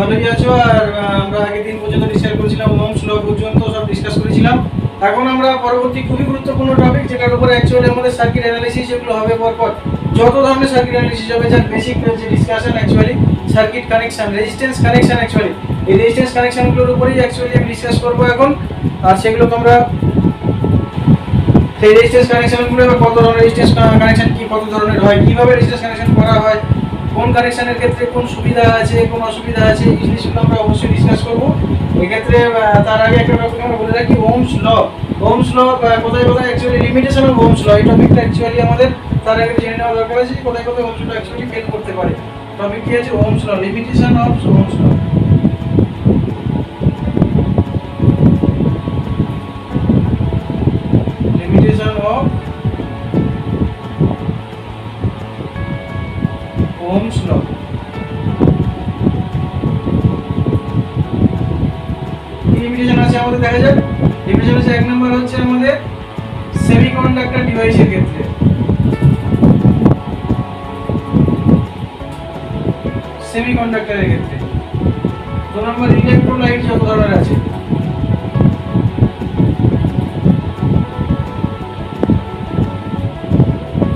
ভালোই আছো। আর আমরা আগের দিন পর্যন্ত ডিসকাস করেছিলাম ওহমস ল পর্যন্ত সব ডিসকাস করেছিলাম। এখন আমরা পরবর্তী খুবই গুরুত্বপূর্ণ টপিক, যেটার উপরে অ্যাকচুয়ালি আমাদের সার্কিট অ্যানালিসিস এগুলো হবে পরপর। যত ধরনের সার্কিট অ্যানালিসিস হবে, যার বেসিক যে discussion actually circuit connection, resistance connection, actually এই রেজিস্ট্যান্স কানেকশনগুলোর উপরেই অ্যাকচুয়ালি আমি ডিসকাস করবো এখন। আর সেগুলোকে আমরা সেই রেজিস্ট্যান্স কানেকশনগুলো কত ধরনের রেজিস্ট্যান্স কানেকশন কি কত ধরনের হয়, কিভাবে রেজিস্ট্যান্স কানেকশন করা হয়, কোন কানেকশনের ক্ষেত্রে কোন সুবিধা আছে কোন অসুবিধা আছে, এই জিনিসগুলো আমরা অবশ্যই ডিসকাস করবো এক্ষেত্রে। তার আগে একটা টপিক আমরা বলে রাখি, ওহমস ল। ওহমস ল কোথায় কোথায় অ্যাকচুয়ালি লিমিটেশন অফ ওহমস ল, এই টপিকটা অ্যাকচুয়ালি আমাদের তার আগে জেনে নেওয়া দরকার আছে কোথায় কোথায় ওহমস ল অ্যাকচুয়ালি ফেল করতে পারে। টপিক কি আছে? Ohm's law, limitation of Ohm's law. Limitation of Ohm's law. Limitation আছে আমাদের, দেখা যাক। লিমিটেশন আছে, এক নম্বর হচ্ছে আমাদের সেমিকন্ডাক্টর ডিভাইসের ক্ষেত্রে। সেমিকন্ডাক্টরের ক্ষেত্রে 2 নম্বর ইলেকট্রোলাইট যত ধরনের আছে।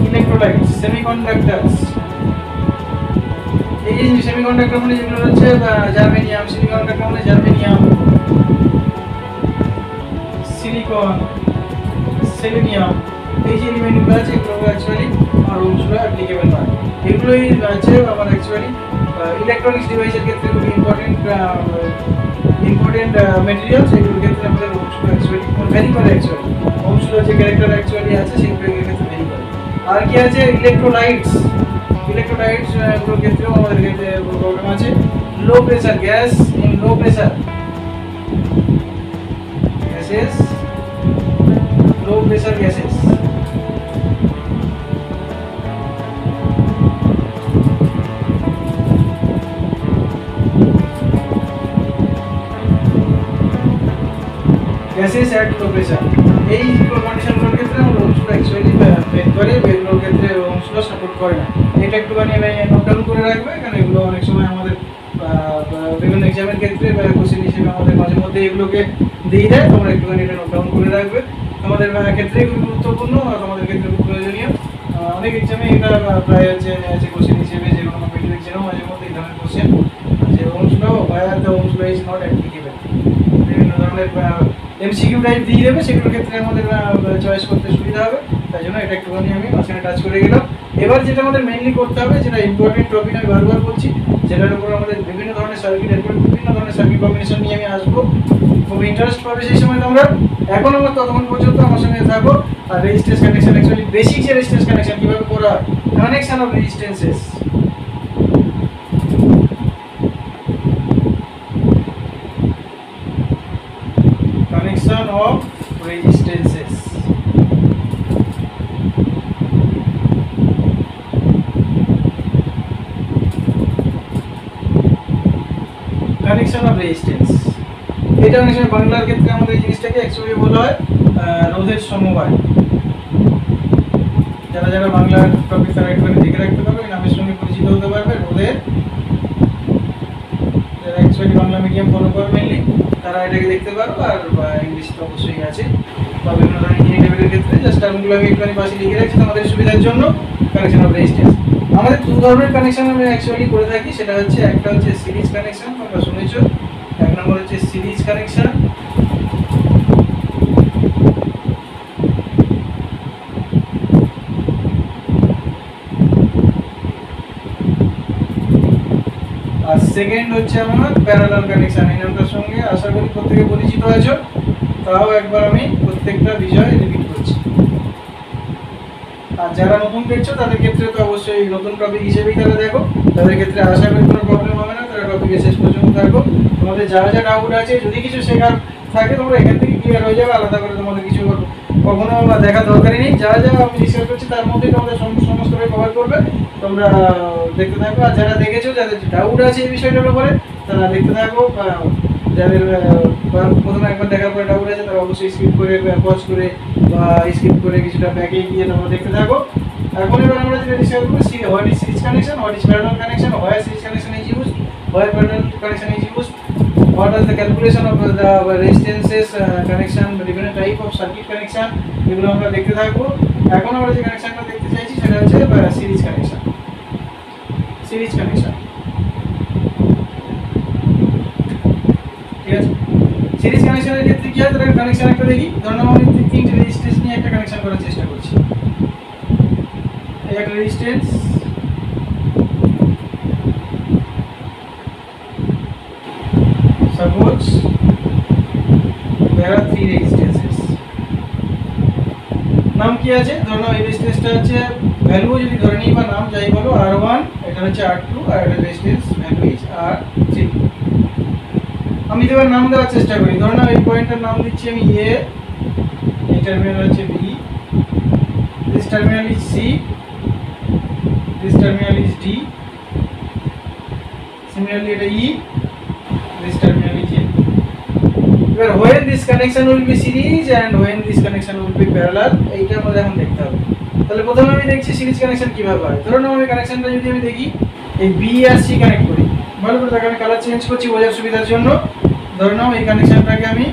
ইলেকট্রোলাইট সেমিকন্ডাক্টরস, এই যে সেমিকন্ডাক্টর মানে যেগুলো হচ্ছে জার্মেনিয়াম, সেমিকন্ডাক্টর মানে জার্মেনিয়াম, সিলিকন, সেলেনিয়াম, এই যে এলিমেন্টগুলো আছে এগুলো অ্যাকচুয়ালি আর ওহমস ল অ্যাপ্লিকেবল নয়। এগুলোই আছে আমার অ্যাকচুয়ালি ইলেকট্রনিক্স ডিভাইসের ক্ষেত্রে খুবই ইম্পর্টেন্ট মেটেরিয়ালস। এগুলোর ক্ষেত্রে আমাদের ওহমস ল অ্যাকচুয়ালি ভ্যারি করে। অ্যাকচুয়ালি ওহমস ল যে ক্যারেক্টার অ্যাকচুয়ালি আছে সেগুলোর ক্ষেত্রে ভ্যারি করে। আর কি আছে? ইলেকট্রোলাইটস। ইলেকট্রোলাইটস এগুলোর ক্ষেত্রেও আমাদের ক্ষেত্রে প্রবলেম আছে। Low pressure gas, in low pressure gases, low pressure gases. Gases at low pressure, এই কন্ডিশনগুলোর ক্ষেত্রে আমরা ওহমস ল অ্যাকচুয়ালি ফেল করে, এগুলোর ক্ষেত্রে ওহমস ল সাপোর্ট করে না। এটা একটুখানি নোট ডাউন করে রাখবে, কারণ এগুলো অনেক সময় আমাদের বিভিন্ন এক্সামের ক্ষেত্রে কোশ্চেন হিসেবে আমাদের মাঝে মধ্যে এগুলোকে দিয়ে দেয়। তোমরা একটুখানি এটা নোট ডাউন করে রাখবে, তোমাদের ক্ষেত্রে খুব গুরুত্বপূর্ণ আর তোমাদের ক্ষেত্রে খুব প্রয়োজনীয়। অনেক এক্সামে এটা প্রায় হচ্ছে কোশ্চেন হিসেবে, যে কোনো কম্পিটিটিভ এক্সামেও মাঝে মধ্যে এই ধরনের কোশ্চেন যে Ohm's law where the Ohm's law is not applicable, বিভিন্ন ধরনের এমসিকিউ টাইপ দিয়ে দেবে, সেগুলোর ক্ষেত্রে আমাদের চয়েস করতে সুবিধা হবে। তাই জন্য এটা একটুখানি আমি মাঝখানে টাচ করে গেলাম। এবার যেটা আমাদের মেইনলি করতে হবে, যেটা ইম্পর্টেন্ট টপিক আমি বারবার বলছি, যেটার উপর আমাদের বিভিন্ন ধরনের সার্কিট, এরপর বিভিন্ন ধরনের সার্কিট কম্বিনেশন নিয়ে আমি আসবো, খুব ইন্টারেস্ট পাবে সেই সময় তোমরা। এখন আমার ততক্ষণ পর্যন্ত আমার সঙ্গে থাকো। আর রেজিস্ট্যান্স কানেকশন অ্যাকচুয়ালি বেসিক যে রেজিস্ট্যান্স কানেকশন কীভাবে করা হয়, connection of resistances, connection of resistances. Connection of resistance, এটা অনেক সময় বাংলার ক্ষেত্রে আমাদের এই জিনিসটাকে অ্যাকচুয়ালি বলা হয় রোধের সমবায়। যারা যারা বাংলার টপিক তারা একটুখানি দেখে রাখতে পারবে, নামের সঙ্গে পরিচিত হতে পারবে। রোধের, যারা অ্যাকচুয়ালি বাংলা মিডিয়াম ফলো করে মেনলি তারা এটাকে দেখতে পারো। আর ইংলিশ তো অবশ্যই আছে, বা বিভিন্ন ধরনের ইঞ্জিনিয়ারিং লেভেলের ক্ষেত্রে জাস্ট টার্মগুলো আমি একটুখানি পাশে লিখে রাখছি তোমাদের সুবিধার জন্য। কানেকশন অফ রেজিস্ট্যান্স আমাদের 2 ধরনের কানেকশন আমি অ্যাকচুয়ালি করে থাকি, সেটা হচ্ছে একটা হচ্ছে সিরিজ কানেকশন, তোমরা শুনেছো। 1 নম্বর হচ্ছে সিরিজ কানেকশন, আর সেকেন্ড হচ্ছে আমার প্যারালাল কানেকশন। এই নামটার সঙ্গে আশা করি প্রত্যেকে পরিচিত আছো, তাও একবার আমি প্রত্যেকটা বিষয় রিপিট করছি। আর যারা নতুন দেখছো তাদের ক্ষেত্রে তো অবশ্যই নতুন টপিক হিসেবেই তারা দেখো, তাদের ক্ষেত্রে আশা করি কোনো প্রবলেম হবে না। তারা টপিকে শেষ পর্যন্ত থাকো, তোমাদের যা যা ডাউট আছে যদি কিছু শেখার থাকে তোমরা এখান থেকে ক্লিয়ার হয়ে যাবে। আলাদা করে তোমাদের কিছু কখনো দেখার দরকারই নেই, যা যা আমি রিসার্চ করছি তার মধ্যেই তোমাদের সমস্তটাই কভার করবে। তোমরা দেখতে থাকো, আর যারা দেখেছো যাদের ডাউট আছে এই বিষয়টার উপরে তারা দেখতে থাকো। যাদের প্রথমে একবার দেখার পরে ডাউট আছে তারা অবশ্যই স্কিপ করে, পজ করে বা স্কিপ করে কিছুটা ব্যাকে গিয়ে তোমরা দেখতে থাকো। এখন এবার আমরা যেটা ডিসকাস করব, what is series connection, what is parallel connection, where series connection is used, where parallel connection is what is the calculation of the resistances connection, different type of circuit connection, এগুলো আমরা দেখতে থাকবো। এখন আমরা যে কানেকশনটা দেখতে চাইছি সেটা হচ্ছে সিরিজ কানেকশন। সিরিজ কানেকশন, ঠিক আছে। সিরিজ কানেকশনের ক্ষেত্রে কি হয়, তাহলে কানেকশন একটা দেখি। ধরুন আমি তিনটে রেজিস্ট্যান্স নিয়ে একটা কানেকশন করার চেষ্টা করছি। এই একটা resistance, suppose there are 3 resistances, নাম কি আছে, ধরুন এই রেজিস্ট্যান্সটা হচ্ছে ভ্যালু যদি ধরে নিই বা নাম যাই বলো R1, এটা হচ্ছে R2 আর এটা রেজিস্ট্যান্স ভ্যালু ইজ R3। আমি এবার নাম দেওয়ার চেষ্টা করি। ধরুন এই পয়েন্টের নাম দিচ্ছি আমি A, এই টার্মিনাল হচ্ছে B, this terminal is C, this terminal is D, similarly এটা E, this terminal is A. Where when this connection will be series and when this connection will be parallel, এইটা আমাদের এখন দেখতে হবে। তাহলে প্রথমে আমি দেখছি সিরিজ কানেকশন কিভাবে হয়। ধরুন আমি কানেকশনটা যদি আমি দেখি এই B আর C কানেক্ট করি, ভালো করে দেখো আমি কালার চেঞ্জ করছি বোঝার সুবিধার জন্য। ধরুন এই কানেকশনটাকে আমি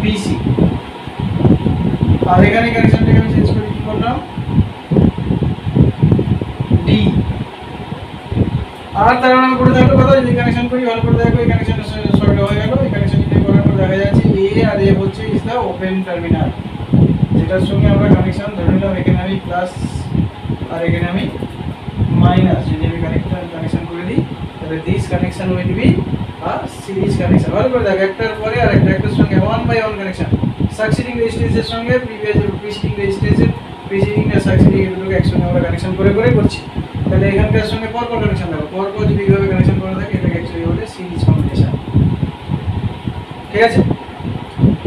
BC, আর এখানে কানেকশনটাকে আমি চেঞ্জ করে কি করলাম D। আর তার মানে করে থাকলো কথা, যদি কানেকশন করি ভালো করে দেখো এই কানেকশনটা সর্ট হয়ে গেল। এই কানেকশন যদি করার পর দেখা যাচ্ছে A আর A হচ্ছে ইজ দা ওপেন টার্মিনাল, যেটার সঙ্গে আমরা কানেকশন ধরে নিলাম। এখানে আমি প্লাস আর এখানে আমি মাইনাস, যদি আমি কানেকশন করে দিই তাহলে this connection will be a series connection. ভালো করে দেখো একটার পরে আর একটার সঙ্গে 1 বাই 1 কানেকশন, সাকসিডিং রেজিস্ট্যান্সের সঙ্গে প্রিসিডিং রেজিস্ট্যান্সের প্রিসিডিং আর সাকসিডিং এগুলোকে একসঙ্গে আমরা কানেকশন করে করছি। তাহলে এখানকার সঙ্গে পরপর কানেকশন দেবো, পরপর যদি এইভাবে কানেকশন করা থাকে এটাকে অ্যাকচুয়ালি বলে সিরিজ কম্বিনেশন, ঠিক আছে।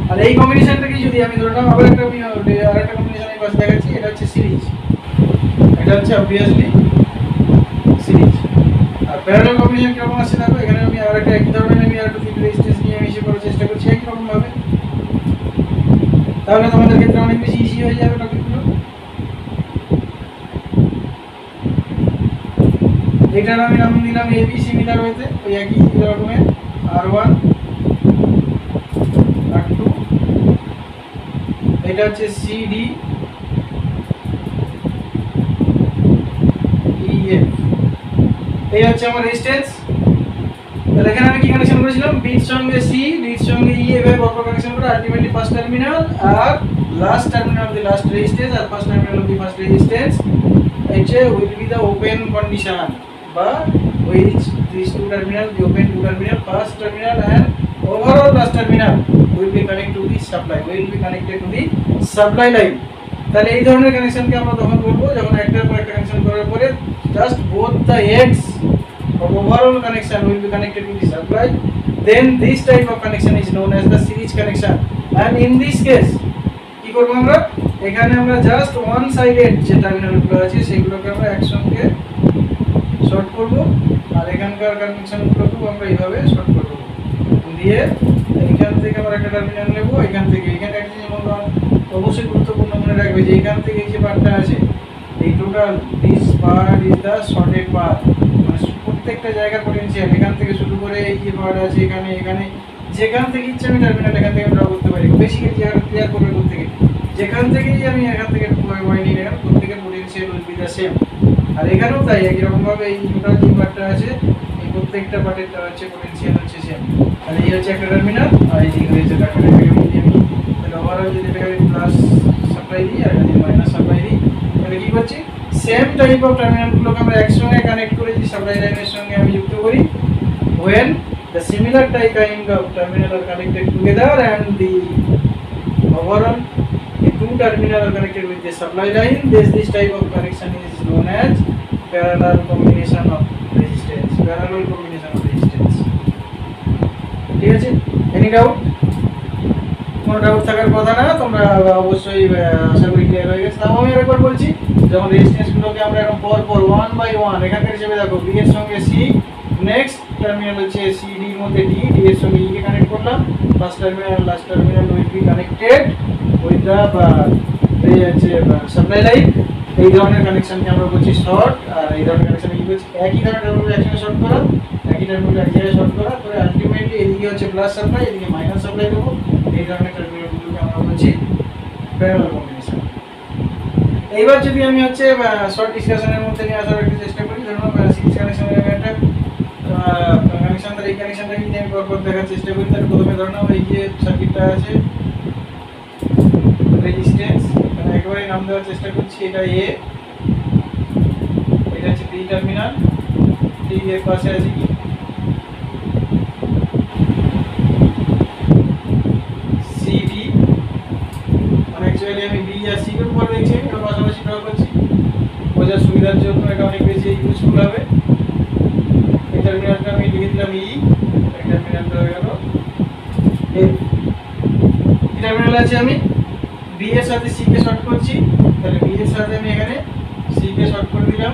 আর এই কম্বিনেশনটাকে যদি আমি ধরলাম আবার একটা আরেকটা কম্বিনেশন এই পাশে দেখাচ্ছি, এটা হচ্ছে সিরিজ, এটা হচ্ছে obviously series. Are parallel combination কিরকম আছে দেখো, এখানে আমি আরেকটা একই ধরনের আমি আরেকটা তিনটে রেজিস্ট্যান্স নিয়ে মিশে করার চেষ্টা করছি একই রকম ভাবে। তাহলে তোমাদের ক্ষেত্রে অনেক বেশি ইজি হয়ে যাবে টপিকগুলো। এটার আমি নাম দিলাম AB, সিমিলার হইতে ওই একই রকমের R1 R2, এটা হচ্ছে CD EF, এই হচ্ছে আমার রেজিস্ট্যান্স। তাহলে এখানে আমি কি কানেকশন করেছিলাম, B এর সঙ্গে C, D এর সঙ্গে E এভাবে পরপর কানেকশন করে আলটিমেটলি ফার্স্ট টার্মিনাল আর last terminal of the last resistance আর first terminal of the first resistance এইচে will be the open condition বা which these two terminal, the open two terminal, first terminal and overall last terminal will be connected to the supply, will be connected to the supply line. তাহলে এই ধরনের কানেকশনকে আমরা তখন বলবো যখন একটার পর একটা কানেকশন করার পরে just both the ends of overall connection will be connected to the supply, then this type of connection is known as the series connection. And in this case কি করব আমরা, এখানে আমরা জাস্ট ওয়ান সাইডেড যে টার্মিনালগুলো আছে সেগুলোকে আমরা একসঙ্গে শর্ট করব আর এখানকার কানেকশনগুলোকেও আমরা এইভাবে শর্ট করব দিয়ে এখান থেকে আমরা একটা টার্মিনাল নেব। এখান থেকে এখানে একটা জিনিস আমরা অবশ্যই গুরুত্বপূর্ণ মনে রাখবে যে এখান থেকে এই যে পার্টটা আছে এই total this part is the shorted part, মানে প্রত্যেকটা জায়গার পটেনশিয়াল এখান থেকে শুরু করে এই যে পার্ট আছে এখানে এখানে যেখান থেকে ইচ্ছে আমি টার্মিনাল এখান থেকে ড্র করতে পারি। বেসিক্যালি জায়গাটা ক্লিয়ার করবে প্রত্যেকে, যেখান থেকেই আমি এখান থেকে ওয়াইন্ডিং এখানে প্রত্যেকের potential will be the same. আর এখানেও তাই একই রকম ভাবে এই টোটাল যে পার্টটা আছে এই প্রত্যেকটা পার্টের হচ্ছে পটেনশিয়াল হচ্ছে সেম। তাহলে এই হচ্ছে একটা টার্মিনাল আর এই দিকে হচ্ছে টার্মিনাল, তাহলে ওভারঅল যদি এটাকে আমি প্লাস সাপ্লাই দিই আর যদি মাইনাস সাপ্লাই দিই তাহলে কি করছি, সেম টাইপ অফ টার্মিনালগুলোকে আমরা একসঙ্গে কানেক্ট করে যদি সাপ্লাই লাইনের সঙ্গে আমি যুক্ত করি, when the similar type kind of terminal are connected together and the overall the two terminal are connected with the supply line, this type of connection is known as parallel combination of resistance, parallel combination of resistance, ঠিক আছে। Any doubt? কোনো doubt থাকার কথা না, তোমরা অবশ্যই আশা করি clear হয়ে গেছে। তাও আমি আরেকবার বলছি, যখন রেজিস্ট্যান্সগুলোকে আমরা এরকম পর ওয়ান বাই ওয়ান এখানকার হিসেবে দেখো বি এর সঙ্গে সি, নেক্সট টার্মিনাল হচ্ছে সিডি এর মধ্যে ডি, ডি এর সঙ্গে ই কে কানেক্ট করলাম, first terminal last terminal will be connected with the এই হচ্ছে সাপ্লাই লাইন। এই ধরনের কানেকশনকে আমরা বলছি শর্ট, আর এই ধরনের কানেকশন করছি একই ধরনের টার্মিনাল একসাথে শর্ট করা, একই টার্মিনাল এক জায়গায় শর্ট করা করে আলটিমেটলি এদিকে হচ্ছে প্লাস সাপ্লাই, এদিকে মাইনাস সাপ্লাই দেবো। এই ধরনের টার্মিনালগুলোকে আমরা বলছি প্যারালাল কম্বিনেশন। এইবার যদি আমি হচ্ছে শর্ট ডিসকাশনের মধ্যে নিয়ে আসার একটা চেষ্টা করি, ধরুন সিরিজ কানেকশনের একটা কানেকশন, তার এই কানেকশনটাকে যদি আমি পরপর দেখার চেষ্টা করি, তাহলে প্রথমে ধরুন এই যে সার্কিটটা আছে রেজিস্ট্যান্স, মানে একবারে নাম দেওয়ার চেষ্টা করছি, এটা এ, এটা হচ্ছে বি টার্মিনাল, ডি এর পাশে আছে কি সি ডি, মানে অ্যাকচুয়ালি আমি বি আর সি এর উপর দেখছি, এটা পাশাপাশি ড্র করছি বোঝার সুবিধার জন্য, এটা অনেক বেশি ইউজফুল হবে। এই টার্মিনালটা আমি লিখে দিলাম ই, এই টার্মিনালটা হয়ে গেল এ। টার্মিনাল আছে আমি বি এর সাথে সি কে শর্ট করছি, তাহলে বি এর সাথে আমি এখানে সি কে শর্ট করে দিলাম।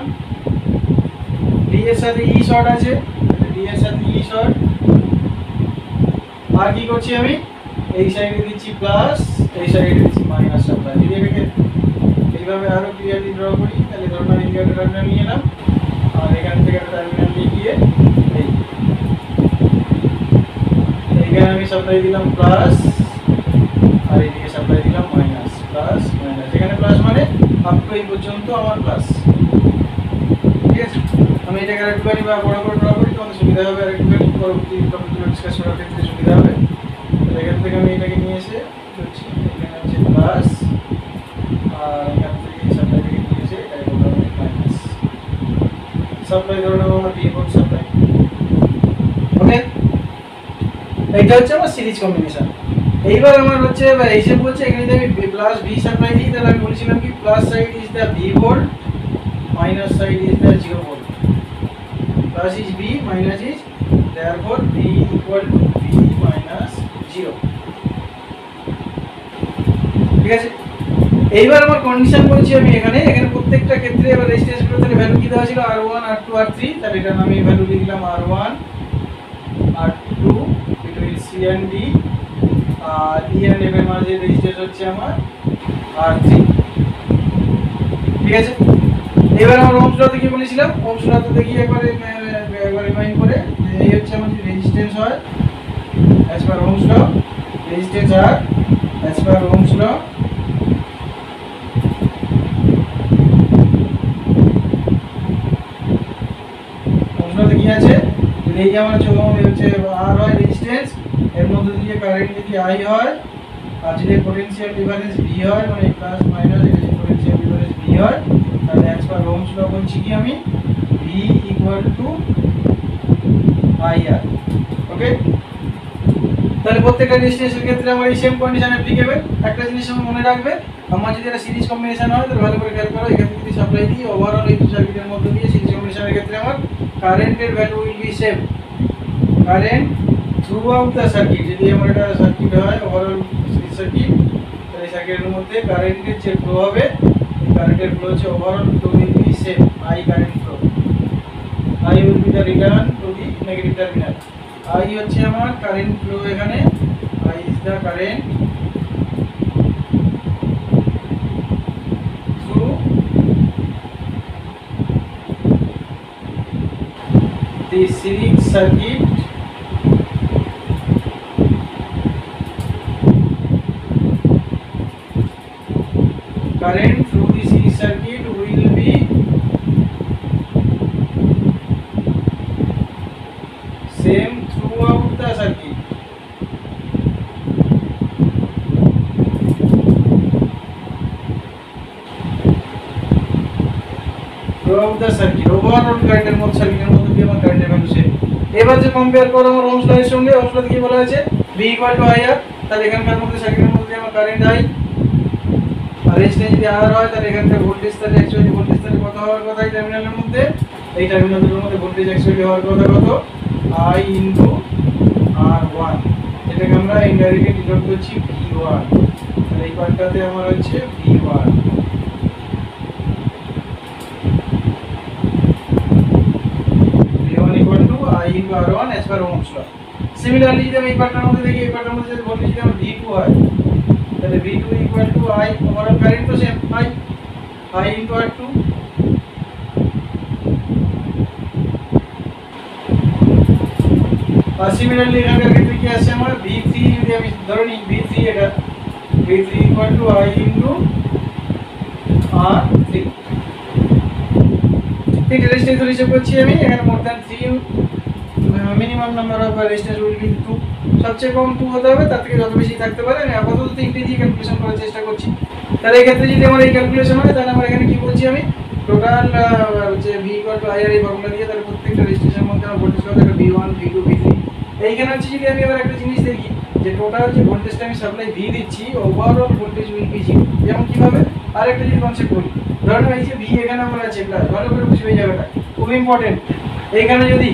ডি এর সাথে ই শর্ট আছে, ডি এর সাথে ই শর্ট। আর কি করছি আমি এই সাইডে দিচ্ছি প্লাস, এই সাইডে দিচ্ছি মাইনাস সাপ্লাই। যদি এটাকে এইভাবে আরো ক্লিয়ারলি ড্র করি, তাহলে ধরুন আমি এখানে টার্মিনাল নিয়ে এলাম আর এখান থেকে একটা টার্মিনাল নিয়ে গিয়ে এইখানে আমি সাপ্লাই দিলাম প্লাস আর এইদিকে সাপ্লাই দিলাম মাইনাস, প্লাস মাইনাস। এখানে প্লাস মানে আপ টু এই পর্যন্ত আমার প্লাস, ঠিক আছে। আমি এটাকে আরেকটুখানি বা বড় করে ড্র করি, তোমাদের সুবিধা হবে, আরেকটুখানি পরবর্তী টপিকগুলো ডিসকাস করার ক্ষেত্রে সুবিধা হবে। এখান থেকে আমি এটাকে নিয়ে এসে করছি, এখানে হচ্ছে প্লাস আর এখান থেকে সাপ্লাই থেকে নিয়ে এসে এটাকে বললাম মাইনাস। সাপ্লাই ধরে নেবো আমার বি ভোল্ট সাপ্লাই, ওকে। এইটা হচ্ছে আমার সিরিজ কম্বিনেশন। এইবার আমার হচ্ছে হিসেব বলছে, এখানে যদি আমি প্লাস বি সাপ্লাই দিই, তাহলে আমি বলেছিলাম কি plus side is the B volt, minus side is the 0 volt. Plus is B, minus is therefore b equal to b minus 0, ঠিক আছে। এইবার আমার কন্ডিশন বলছি আমি এখানে প্রত্যেকটা ক্ষেত্রে এবার রেজিস্ট্যান্স গুলো তাহলে ভ্যালু কি দেওয়া ছিল R1 R2 R3, তাহলে এটা আমি ভ্যালু লিখলাম R1 R2 between C and D, R E and F এর মাঝে রেজিস্ট্যান্স হচ্ছে আমার R3, ঠিক আছে। এবার আমরা ওহমস ল কি বলেছিলাম, ওহমস ল দেখি একবার রিমাইন্ড করে, এই হচ্ছে আমাদের রেজিস্ট্যান্স হয় as per ওহমস ল, রেজিস্ট্যান্স আর as per ওহমস ল। ওহমস ল কি আছে, এই যে আমার হচ্ছে আর হয় রেজিস্ট্যান্স, এর মধ্যে দিয়ে কারেন্ট যদি আই হয় আর যদি পোটেনশিয়াল ডিফারেন্স ভি হয়, মানে প্লাস মাইনাস এই যে পোটেনশিয়াল ডিফারেন্স ভি হয়, তাহলে as per ওহমস ল বলছি কি আমি V equal to IR, ওকে। তাহলে প্রত্যেকটা রেজিস্ট্যান্সের ক্ষেত্রে আমার এই সেম কন্ডিশন অ্যাপ্লিকেবল। একটা জিনিস মনে রাখবে, আমার যদি এটা সিরিজ কম্বিনেশন হয় তাহলে ভালো করে খেয়াল করো, এখানে যদি সাপ্লাই দিই ওভারঅল এই সার্কিটের মধ্যে দিয়ে সিরিজ কম্বিনেশনের ক্ষেত্রে আমার কারেন্টের value will be same, current through out the circuit. যদি আমার এটা সার্কিট হয় ওভারঅল সিরিজ সার্কিট, তাহলে এই সার্কিটের মধ্যে কারেন্টের যে ফ্লো হবে, কারেন্টের ফ্লো হচ্ছে overall flow will be same, I current flow, I will be the return to the negative terminal। I হচ্ছে আমার কারেন্ট ফ্লো, এখানে I is the current through the series circuit current through the series circuit will be same throughout the circuit। throughout the circuit overall কারেন্টের মধ্যে সার্কিটের মধ্যে দিয়ে আমার কারেন্টের ভ্যালু সেম। এবার যে কম্পেয়ার করো আমার ওহমস ল এর সঙ্গে, ওহমস ল কি বলা আছে V equal to IR, তাহলে এখানকার মধ্যে সার্কিটের মধ্যে আমার কারেন্ট I আর রেজিস্ট্যান্স যদি R হয়, তাহলে এখানকার ভোল্টেজ তাহলে অ্যাকচুয়ালি ভোল্টেজ তাহলে কত হওয়ার কথা এই টার্মিনালের মধ্যে, এই টার্মিনালের মধ্যে ভোল্টেজ অ্যাকচুয়ালি হওয়ার কথা কত I into R1, এটাকে আমরা ইনডাইরেক্টলি ডিনোট করছি V1, তাহলে এই পার্টটাতে আমার হচ্ছে V1। V1 equal to I into R1 as per Ohm's law. Similarly যদি আমি এই পার্টটার মধ্যে দেখি, এই পার্টটার মধ্যে যদি ভোল্টেজ যদি আমার V2 হয়, তাহলে V2 equal to I, overall current তো সেম I into R2, আর সিমিলারলি এখানকার ক্ষেত্রে কি আছে আমার V3 যদি আমি ধরে নিই V3 এটা V3 equal to I into R3 ঠিক রেজিস্ট্যান্স হিসাব করছি আমি এখানে মোর than 3 minimum number of resistance will be 2 সবচেয়ে কম 2 হতে হবে তার থেকে যত বেশি থাকতে পারে আমি আপাতত তিনটে দিয়ে ক্যালকুলেশন করার চেষ্টা করছি তাহলে এই ক্ষেত্রে যদি আমার এই ক্যালকুলেশন হয় তাহলে আমরা এখানে কি বলছি আমি টোটাল যে V ইকুয়াল টু I আর এই ফর্মুলা দিয়ে তাহলে প্রত্যেকটা রেজিস্ট্যান্সের মধ্যে আমার ভোল্টেজ কত থাকে V1 V2 V3 এইখানে হচ্ছে যদি আমি আবার একটা জিনিস দেখি যে টোটাল যে ভোল্টেজটা আমি সাপ্লাই V দিচ্ছি ওভারঅল ভোল্টেজ উইল বি 0 যেমন কিভাবে আরেকটা যদি কনসেপ্ট বলি ধরুন এই যে V এখানে আমার আছে প্লাস ভালো করে বুঝবে এই জায়গাটা খুব ইম্পর্টেন্ট এইখানে যদি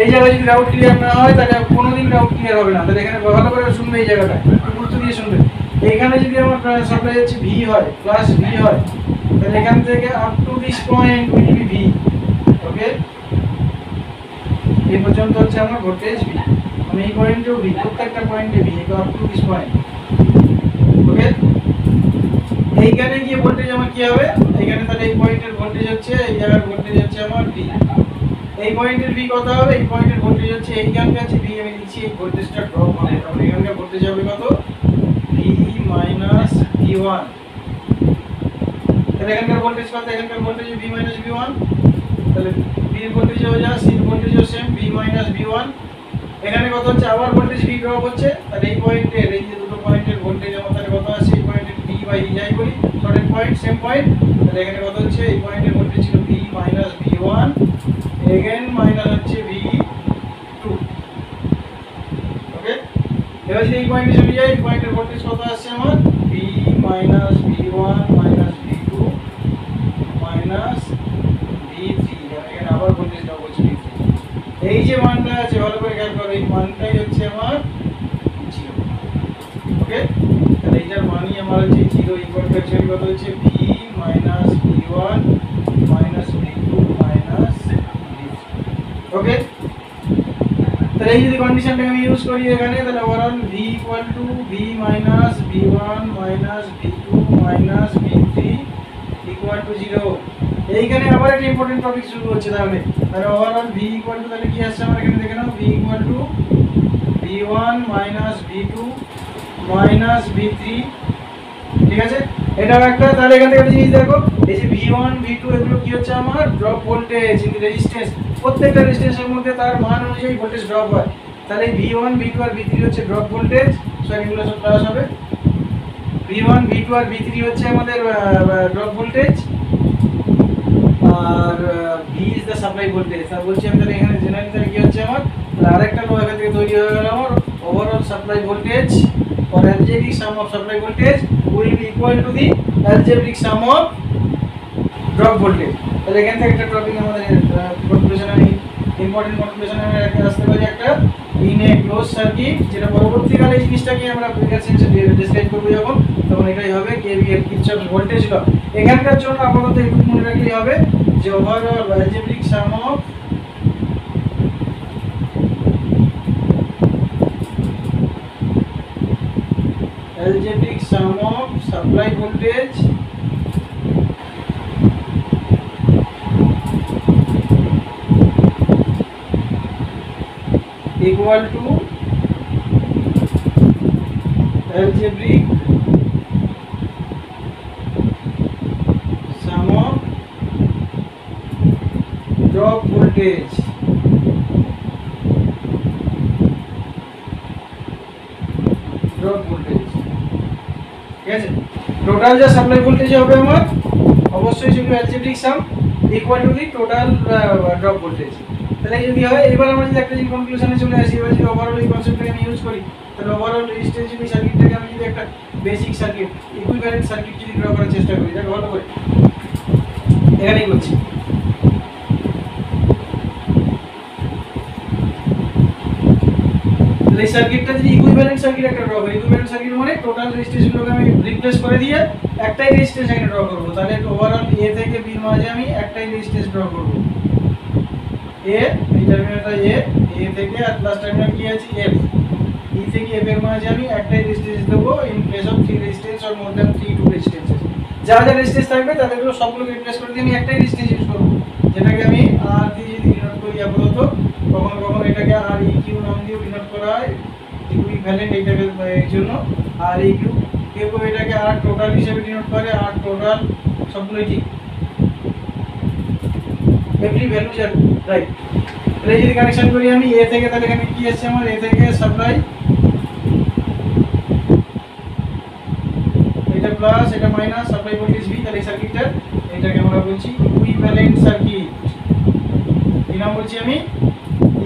এই জায়গায় যদি রাউট ক্লিয়ার না হয় তাহলে কোনোদিন রাউট ক্লিয়ার হবে না তাহলে এখানে ভালো করে শুনবে এই জায়গাটা গুরুত্ব দিয়ে শুনবে এইখানে যদি আমার সাপ্লাই হচ্ছে V হয় প্লাস V হয় তাহলে এখান থেকে up to this point will be V ওকে এই পর্যন্ত হচ্ছে আমার ভোল্টেজ V আমি এই পয়েন্টেও V প্রত্যেকটা পয়েন্টে V এটা up to this point okay এইখানে গিয়ে ভোল্টেজ আমার কি হবে এইখানে তাহলে এই পয়েন্টের ভোল্টেজ হচ্ছে এই জায়গার ভোল্টেজ হচ্ছে আমার V এই পয়েন্টের V কত হবে এই পয়েন্টের ভোল্টেজ হচ্ছে এইখানকার যে V আমি লিখছি এই ভোল্টেজটা ড্রপ হবে তাহলে এখানকার ভোল্টেজ হবে কত V মাইনাস V1 তাহলে এখানকার ভোল্টেজ কত এখানকার ভোল্টেজ V মাইনাস V1 তাহলে V এর ভোল্টেজ হয়ে যায় C এর ভোল্টেজও সেম V মাইনাস V1 এখানে কত হচ্ছে আবার ভোল্টেজ V ড্রপ হচ্ছে তাহলে এই পয়েন্টের এই যে দুটো পয়েন্টের ভোল্টেজ আমার তাহলে কত আছে এই পয়েন্টের V বাই E যাই বলি শর্টেড পয়েন্ট সেম পয়েন্ট তাহলে এখানে কত হচ্ছে এই পয়েন্টের ভোল্টেজ ছিল V minus V1 again minus হচ্ছে V2 ওকে এবার যদি এই পয়েন্টে চলে যাই এই পয়েন্টের ভোল্টেজ কত আসছে আমার V minus V1 minus V2 minus V3 এখানে আবার ভোল্টেজ ড্রপ হচ্ছে V3 এই যে মানটা আছে ভালো করে খেয়াল করো এই মানটাই হচ্ছে আমার 0 ওকে তাহলে এইটার মানই আমার হচ্ছে 0 ইকুয়াল টু অ্যাকচুয়ালি কত হচ্ছে V minus V1 minus V2 minus V3 ওকে তাহলে এই যদি কন্ডিশনটাকে আমি ইউজ করি এখানে তাহলে overall V equal to V minus V1 minus V2 minus V3 equal to 0 এইখানে আবার একটা ইম্পর্টেন্ট টপিক শুরু হচ্ছে তাহলে ওভারঅল V ইকুয়াল টু তাহলে কি আসছে আমরা এখানে দেখে নাও V equal to V1 minus V2 minus V3 ঠিক আছে এটাও একটা তাহলে এখান থেকে একটা জিনিস দেখো এই যে V1 V2 এগুলো কি হচ্ছে আমার ড্রপ ভোল্টেজ ইন রেজিস্ট্যান্স প্রত্যেকটা রেজিস্ট্যান্সের মধ্যে তার মান অনুযায়ী ভোল্টেজ ড্রপ হয় তাহলে V1 V2 আর V3 হচ্ছে ড্রপ ভোল্টেজ সো এগুলো সব প্লাস হবে V1 V2 আর V3 হচ্ছে আমাদের ড্রপ ভোল্টেজ আর V is the supply voltage আর বলছি আমি তাহলে এখানে জেনারেলি তাহলে কি হচ্ছে আমার আরেকটা লো এখান থেকে তৈরি হয়ে গেল আমার overall supply voltage or algebraic sum of supply voltage will be equal to the algebraic sum of drop voltage তাহলে এখান থেকে একটা টপিক আমাদের কনক্লুশন আমি ইম্পর্টেন্ট কনক্লুশন আমি একটা আসতে পারি একটা ইন এ ক্লোজ সার্কিট যেটা পরবর্তীকালে এই জিনিসটাকে আমরা ফিগার সেন্সে ডিসক্রাইব করব যখন তখন এটাই হবে কেভিএল কিরচফস ভোল্টেজ ল এখানকার জন্য আপাতত একটু মনে রাখলেই হবে যে overall algebraic sum of algebraic sum of supply voltage equal to algebraic sum of drop voltage ঠিক আছে টোটাল যা সাপ্লাই ভোল্টেজ হবে আমার অবশ্যই সেটা algebraic some equal to the total drop voltage তাহলে যদি হয় এবার আমরা যদি একটা কনক্লুশনে চলে আসি এবার যদি ওভারঅল এই কনসেপ্টটাকে আমি ইউজ করি তাহলে ওভারঅল রেজিস্ট্যান্স সার্কিটটাকে আমি যদি একটা বেসিক সার্কিট ইকুইভ্যালেন্ট সার্কিট যদি ড্র করার চেষ্টা করি তাহলে ভালো করে এখানেই করছি এই সার্কিটটা যদি ইকুইভ্যালেন্ট সার্কিট একটা ড্র করি ইকুইভ্যালেন্ট সার্কিট মানে টোটাল রেজিস্ট্যান্সগুলোকে আমি রিপ্লেস করে দিয়ে একটাই রেজিস্ট্যান্স এখানে ড্র করব তাহলে ওভারঅল এ থেকে বি এর মাঝে আমি একটাই রেজিস্ট্যান্স ড্র করব এ এই টার্মিনালটা এ থেকে আর প্লাস টার্মিনাল কি আছে এফ ই থেকে এফ এর মাঝে আমি একটাই রেজিস্ট্যান্স দেব in place of 3 resistance or more than 3 two resistance যা যা রেজিস্ট্যান্স থাকবে তাদেরগুলো সবগুলোকে রিপ্লেস করে দিয়ে আমি একটাই রেজিস্ট্যান্স ইউজ করব যেটাকে আমি আর দিয়ে যদি ডিনোট করি আপাতত কখনো কখনো এটাকে আর ই কিউ নাম দিয়েও ভ্যালেন্ট এইটাকে এর জন্য। আর এই গ্রুপ কেউ কেউ এটাকে আর টোটাল হিসেবে ডিনোট করে, আর টোটাল সবগুলোই ঠিক, এভরি ভ্যালু রাইট। তাহলে যদি কানেকশন করি আমি এ থেকে, তাহলে এখানে কি আসছে আমার, এ থেকে সাপ্লাই, এটা প্লাস এটা মাইনাস, সাপ্লাই ভোল্টেজ ভি। তাহলে এই সার্কিটটা এটাকে আমরা বলছি ইকুইভ্যালেন্ট সার্কিট। কি নাম বলছি আমি,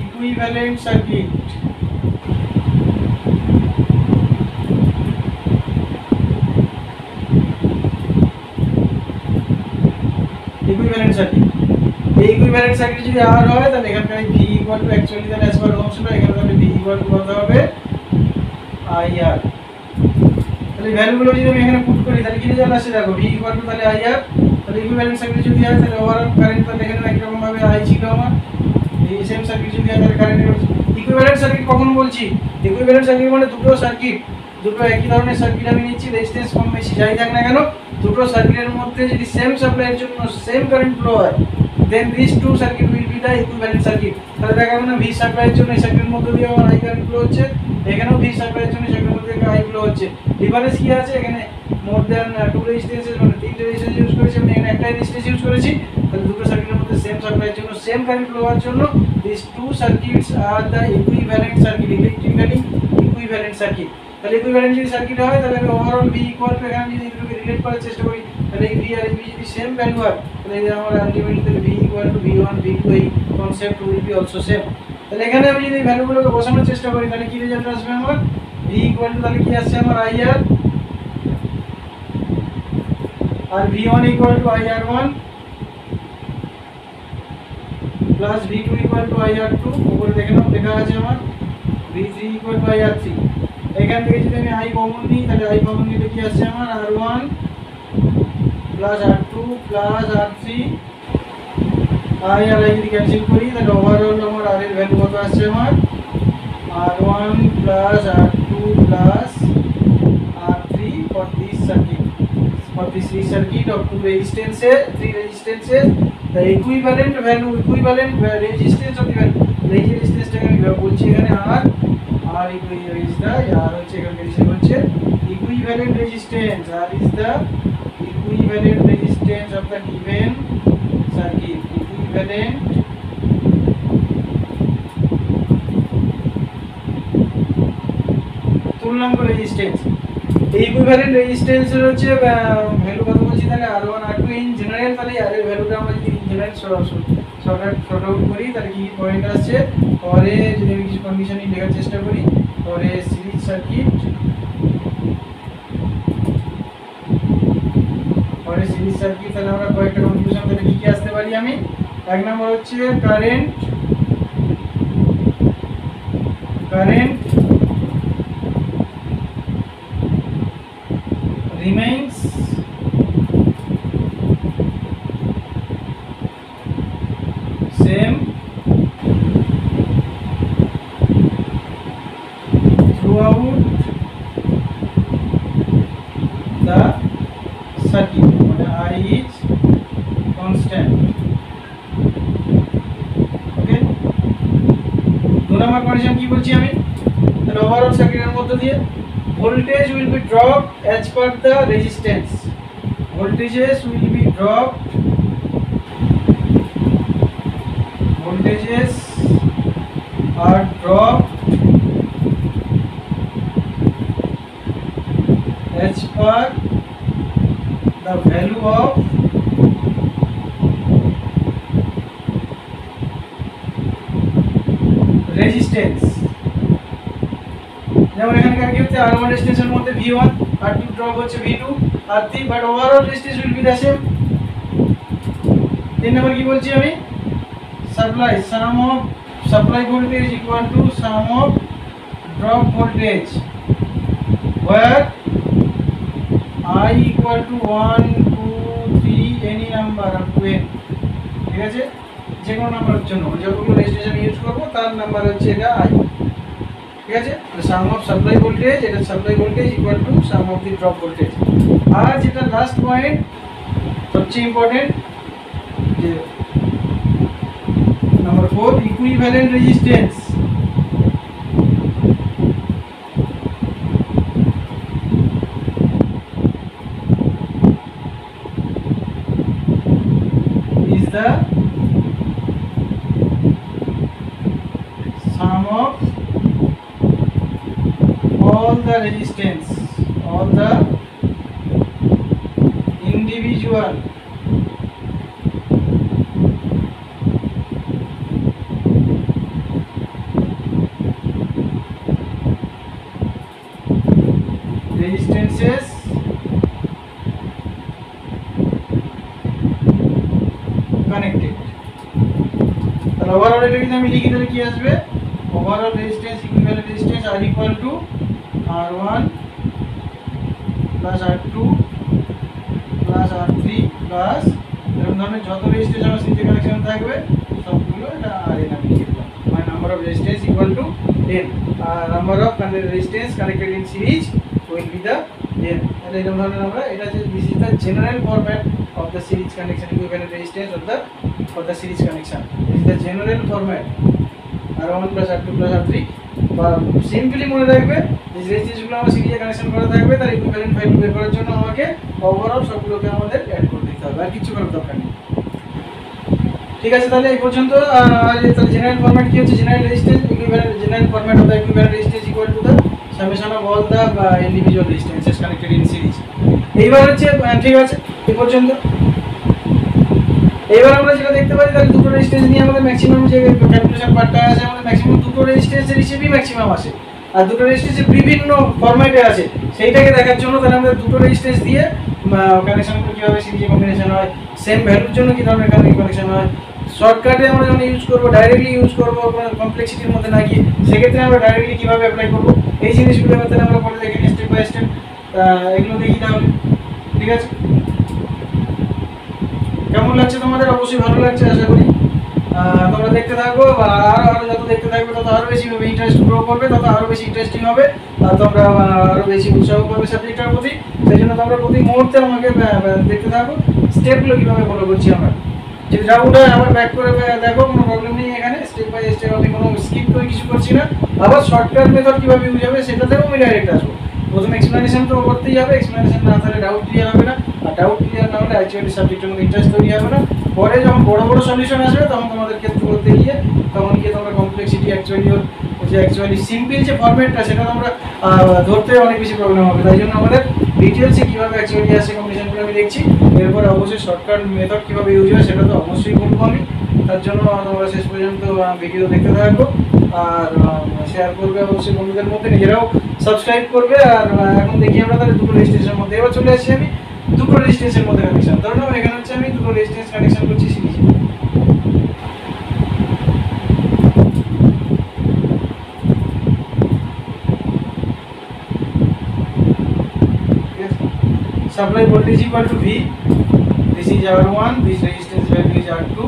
ইকুইভ্যালেন্ট সার্কিট। ইকুইভ্যালেন্ট সার্কিট, এই ইকুইভ্যালেন্ট সার্কিট যদি আর হয় তাহলে এখানকার ভি ইকুয়াল টু অ্যাকচুয়ালি তাহলে অ্যাজ পার ওহমস ল এখানে তাহলে ভি ইকুয়াল টু কত হবে, আইআর। তাহলে ভ্যালুগুলো যদি আমি এখানে পুট করি তাহলে কি রেজাল্ট আসে দেখো, ভি ইকুয়াল টু তাহলে আইআর। তাহলে ইকুইভ্যালেন্ট সার্কিট যদি হয় তাহলে ওভারঅল কারেন্ট তাহলে এখানে একই রকম ভাবে আই ছিল আমার, এই সেম সার্কিট যদি হয় তাহলে কারেন্ট। ইকুইভ্যালেন্ট সার্কিট কখন বলছি, ইকুইভ্যালেন্ট সার্কিট মানে দুটো সার্কিট, দুটো একই ধরনের সার্কিট আমি নিচ্ছি, রেজিস্ট্যান্স কম বেশি যাই থাক না কেন, দুটো সার্কিটের মধ্যে যদি সেম সাপ্লাইয়ের জন্য সেম কারেন্ট ফ্লো হয়, then this two circuit will be the equivalent circuit. তাহলে দেখা গেল না ভি সাপ্লাইয়ের জন্য এই সার্কিটের মধ্যে দিয়ে আমার আই কারেন্ট ফ্লো হচ্ছে, এখানেও ভি সাপ্লাইয়ের জন্য সার্কিটের মধ্যে দিয়ে আই ফ্লো হচ্ছে। ডিফারেন্স কি আছে, এখানে মোর দ্যান টু রেজিস্ট্যান্সেস মানে তিনটে রেজিস্ট্যান্স ইউজ করেছি, আমি এখানে একটা রেজিস্ট্যান্স ইউজ করেছি। তাহলে দুটো সার্কিটের মধ্যে সেম সাপ্লাইয়ের জন্য সেম কারেন্ট ফ্লো হওয়ার জন্য this two circuits are the equivalent circuit, electrically equivalent circuit. তাহলে ইকুইভ্যালেন্ট যদি সার্কিট হয় তাহলে আমি ওভারঅল ভি ইকুয়াল টু, এখানে যদি দুটোকে রিলেট করার চেষ্টা করি তাহলে এই ভি আর এই ভি যদি সেম ভ্যালু হয় তাহলে এই আমার আলটিমেটলি তাহলে V equal to V one V two এই concept will be also same. তাহলে এখানে আমি যদি ভ্যালুগুলোকে বসানোর চেষ্টা করি তাহলে কি রেজাল্ট আসবে আমার, ভি ইকুয়াল টু তাহলে কি আসছে আমার আইআর, আর V one equal to IR one plus V two equal to IR two, উপরে দেখে নাও লেখা আছে আমার ভি3 ইকুয়াল টু আইআর3। এখান থেকে যদি আমি আই কমন নিই তাহলে আই কমন নিলে কি আসছে আমার আর1 প্লাস আর2 প্লাস আর3, আই আর আই যদি ক্যান্সেল করি তাহলে ওভারঅল আমার আর এর ভ্যালু কত আসছে আমার R one plus R two plus r3 for this circuit, for this circuit of two resistances, three resistances, the equivalent value, equivalent resistance of the resistance টাকে আমি বলছি এখানে r is the r হচ্ছে এখানে হিসেব হচ্ছে equivalent resistance, r is the equivalent resistance of the given circuit, equivalent তুলনাঙ্ক resistance. এই ইকুইভ্যালেন্ট রেজিস্ট্যান্সের হচ্ছে ভ্যালু কত বলছি তাহলে r1 r2 ইন জেনারেল। তাহলে আর এর ভ্যালুটা আমরা যদি ইন জেনারেল শর্ট আউট করি তাহলে কি পয়েন্ট আসছে, পরে যদি আমি কিছু কন্ডিশনিং লেখার চেষ্টা করি, পরে সিরিজ সার্কিট, পরে সিরিজ সার্কিট তাহলে আমরা কয়েকটা কনফিউশন তাহলে কি কি আসতে পারি আমি, এক নম্বর হচ্ছে current remains same throughout the circuit, I is constant. Okay, দু নম্বর কন্ডিশন কি বলছি আমি, তাহলে ওভারঅল সার্কিটের মধ্যে দিয়ে voltage will be dropped as per the resistance, voltages will be dropped, voltages are dropped as per the value of resistance। যেমন এখানকার কি হচ্ছে r1 রেজিস্ট্যান্সের মধ্যে v1, r2 ড্রপ হচ্ছে v2, r3, but overall resistance will be the same. তিন নম্বর কি বলছি আমি, supply some of supply voltage equal to sum of drop voltage, where I equal to 1 2 3 any number up to n, ঠিক আছে, যে কোনো নাম্বারের জন্য যতগুলো রেজিস্ট্যান্স ইউজ করব তার নাম্বার হচ্ছে এটা i, ঠিক আছে। সাম অফ সাপ্লাই ভোল্টেজ, এটা supply voltage equal to sum of the drop voltage. আর যেটা লাস্ট পয়েন্ট সবচেয়ে ইম্পর্টেন্ট, যে number 4 equivalent resistance, the sum of all the resistance, all the individual resistances connected. তাহলে overall এটা যদি আমি লিখি তাহলে কি আসবে? Overall resistance equivalent resistance R equal to R1 plus R2 plus R3 plus এরকম ধরনের যত রেজিস্ট্যান্স আমার সিরিজে কানেকশন থাকবে সবগুলো এটা RN আমি লিখে দিলাম। মানে number of resistance equal to N আর number of resistance connected in series will be the N. তাহলে এরকম ধরনের আমরা এটা যে this is the general format of the series connection equivalent resistance of the for the series connection. This is the general format R1 plus R2 plus R3 বা simply মনে রাখবে যে রেজিস্ট্যান্সগুলো আমার সিরিজে কানেকশন করা থাকবে তার ইকুইভ্যালেন্ট ভ্যালু বের করার জন্য আমাকে ওভারঅল সবগুলোকে আমাদের অ্যাড করে দিতে হবে আর কিছু করার দরকার নেই। ঠিক আছে, তাহলে এই পর্যন্ত তাহলে জেনারেল ফরম্যাট কি হচ্ছে? General resistance equivalent general format of the equivalent resistance equal to the summation of all the individual resistances connected in series. এইবার হচ্ছে ঠিক আছে এই পর্যন্ত। এবার আমরা যেটা দেখতে পারি তাহলে দুটো রেজিস্ট্যান্স নিয়ে আমাদের ম্যাক্সিমাম যে ক্যালকুলেশন পার্টটা আছে আমাদের ম্যাক্সিমাম দুটো রেজিস্ট্যান্সের হিসেবেই ম্যাক্সিমাম আসে আর দুটো রেজিস্ট্যান্সের বিভিন্ন ফরম্যাটে আছে সেইটাকে দেখার জন্য তাহলে আমরা দুটো রেজিস্ট্যান্স দিয়ে কানেকশনগুলো কীভাবে সিরিজে কম্বিনেশন হয়, সেম ভ্যালুর জন্য কী ধরনের কানেকশন হয়, শর্টকাটে আমরা যখন ইউজ করবো ডাইরেক্টলি ইউজ করবো কমপ্লেক্সিটির মধ্যে না গিয়ে সেক্ষেত্রে আমরা ডাইরেক্টলি কীভাবে অ্যাপ্লাই করবো এই জিনিসগুলো মধ্যে আমরা পরে দেখে নিই স্টেপ বাই স্টেপ। এগুলো দেখি তাহলে। ঠিক আছে, কেমন লাগছে তোমাদের? অবশ্যই ভালো লাগছে আশা করি। তোমরা দেখতে থাকো আর আরো যত দেখতে থাকবে তত আরো বেশি ইন্টারেস্ট গ্রো করবে, তত আরো বেশি ইন্টারেস্টিং হবে আর তোমরা আরো বেশি উৎসাহ পাবে সাবজেক্টটার প্রতি। সেই জন্য তোমরা প্রতি মুহূর্তে আমাকে দেখতে থাকো স্টেপগুলো কীভাবে ফলো করছি আমরা। যদি ডাউট হয় আবার ব্যাক করে দেখো, কোনো প্রবলেম নেই। এখানে স্টেপ বাই স্টেপ আমি কোনো স্কিপ করে কিছু করছি না। আবার শর্টকাট মেথড কীভাবে ইউজ হবে সেটাতেও আমি ডাইরেক্ট আসবো। প্রথমে এক্সপ্লেনেশন তো করতেই হবে, এক্সপ্লেনেশন না তাহলে ডাউট ক্লিয়ার হবে না আর ডাউট ক্লিয়ার না হলে অ্যাকচুয়ালি সাবজেক্টের মধ্যে ইন্টারেস্ট তৈরি হবে না। পরে যখন বড় বড় সলিউশন আসবে তখন তোমাদের ক্ষেত্রে করতে গিয়ে তখন গিয়ে তোমরা কমপ্লেক্সিটি অ্যাকচুয়ালি সিম্পল যে ফরম্যাটটা সেটা তোমরা ধরতে অনেক বেশি প্রবলেম হবে। তাই জন্য আমাদের ডিটেলসে কীভাবে অ্যাকচুয়ালি আসছে কম্বিনেশনগুলো আমি দেখছি, এরপরে অবশ্যই শর্টকাট মেথড কীভাবে ইউজ হয় সেটা তো অবশ্যই বলবো আমি। তার জন্য তোমরা শেষ পর্যন্ত ভিডিও দেখতে থাকো আর শেয়ার করবে অবশ্যই বন্ধুদের মধ্যে, নিজেরাও সাবস্ক্রাইব করবে। আর এখন দেখি আমরা তাহলে দুটো রেজিস্ট্রেশনের মধ্যে এবার চলে আসছি আমি দুটো রেজিস্ট্যান্সের মধ্যে কানেকশন। ধরো না এখানে হচ্ছে আমি দুটো রেজিস্ট্যান্স কানেকশন করছি সিরিজে। Supply voltage equal to V. This is R1. This resistance value is R2.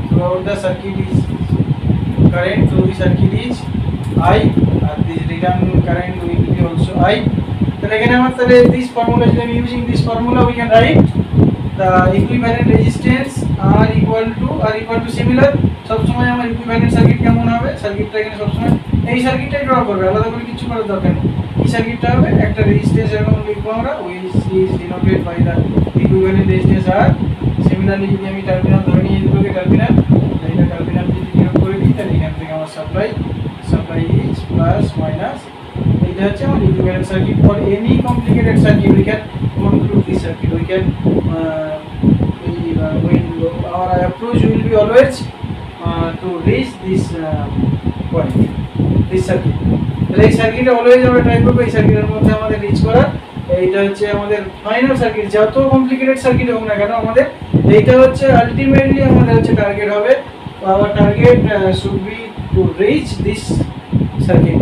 Throughout the circuit is current through the circuit is I. And this return current will be also I. Then again, this formula is using this formula we can write the equivalent resistance R equal to similar. सब समय हमारे equivalent circuit কেমন হবে? সার্কিটটা এখানে সব সময় এই সার্কিটটাই ড্র করবে, আলাদা করে কিছু করার দরকার নেই। এই সার্কিটটা হবে একটা রেজিস্ট্যান্স এরকম লিখবো আমরা, which is denoted by the equivalent resistance R. Similarly যদি আমি টার্মিনাল ধরে নিয়ে দুটোকে টার্মিনাল, এইটা টার্মিনাল যদি ডিনোট করে দিই তাহলে এখান থেকে আমার সাপ্লাই is প্লাস মাইনাস। এটা হচ্ছে আমার equivalent circuit for any complicated circuit. We can conclude this circuit. We can our approach will be always to reach this point, this circuit. তাহলে এই সার্কিটে অলওয়েজ আমরা ট্রাই করবো এই সার্কিটের মধ্যে আমাদের রিচ করার। এইটা হচ্ছে আমাদের ফাইনাল সার্কিট, যত কমপ্লিকেটেড সার্কিট হোক না কেন আমাদের এইটা হচ্ছে আলটিমেটলি আমাদের হচ্ছে টার্গেট হবে। Our target should be to reach this circuit,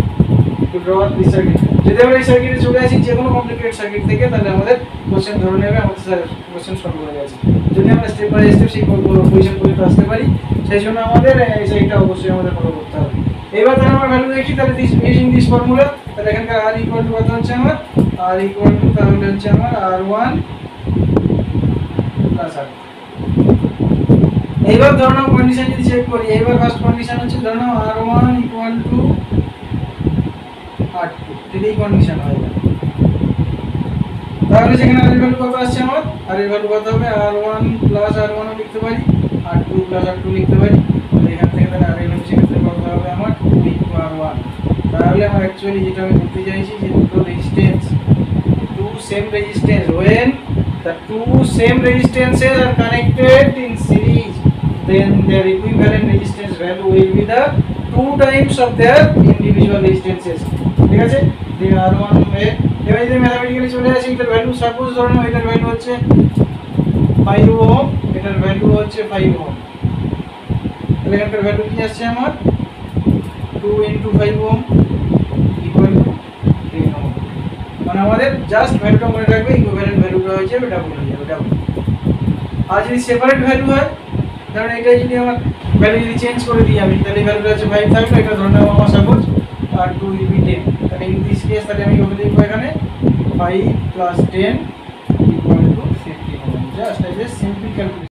two draw this circuit. যদি আমরা এই সার্কিটে চলে আসি যে কোনো কমপ্লিকেটেড সার্কিট থেকে তাহলে আমাদের কোশ্চেন ধরে নেবে, আমাদের কোশ্চেন সলভ হয়ে গেছে। যদি আমরা স্টেপ বাই স্টেপ সেই পজিশন পর্যন্ত আসতে পারি সেই জন্য আমাদের এইটা অবশ্যই আমাদের ফলো করতে হবে। এবার তাহলে আমরা ভ্যালু দেখি, তাহলে ইউজিং দিস ফর্মুলা তাহলে এখানকার R ইকুয়াল টু কত হচ্ছে আমার? R ইকুয়াল টু তাহলে হচ্ছে আমার R1 প্লাস R। এইবার ধরো নাও কন্ডিশন যদি চেক করি, এইবার ফার্স্ট কন্ডিশন হচ্ছে ধরো নাও R1 ইকুয়াল টু R2, যদি এই কন্ডিশন হয় তাহলে সেখানে R এর ভ্যালু কত আসছে আমার? R এর ভ্যালু কত হবে? R1 প্লাস R1 লিখতে পারি R2 প্লাস R2 লিখতে পারি। তাহলে এখান থেকে তাহলে R11 সেক্ষেত্রে কত হবে আমার 2 ইন্টু R1। তাহলে আমার অ্যাকচুয়ালি যেটা আমি বলতে চাইছি যে দুটো resistance, to same resistance, when the two same resistances are connected in series, then their equivalent resistance value will be the 2 times of their individual resistances। ঠিক আছে, then R1 এবার যদি ম্যাথমেটিক্যালি চলে আসি, এটার ভ্যালু সাপোজ ধরুন এটার value হচ্ছে 5 ওহম, এটার ভ্যালু হচ্ছে 5 ওহম। তাহলে এটার ভ্যালু কি আসছে আমার 2 into 5 ohm equal to 10 ohm. মানে আমাদের জাস্ট ভ্যালুটা মনে রাখবে, ইকুইভ্যালেন্ট ভ্যালুটা হচ্ছে ওটা বলে যাবে ওটা। আর যদি সেপারেট ভ্যালু হয়, কারণ এটা যদি আমার ভ্যালু যদি চেঞ্জ করে দিই আমি, তাহলে ভ্যালুটা হচ্ছে 5 থাকবে, এটা ধরে নাও আমার সাপোজ আর 2 উইল বি 10। তাহলে ইন দিস কেস তাহলে আমি কত লিখবো এখানে 5 + 10 = 15 ohm, just as a simple calculation.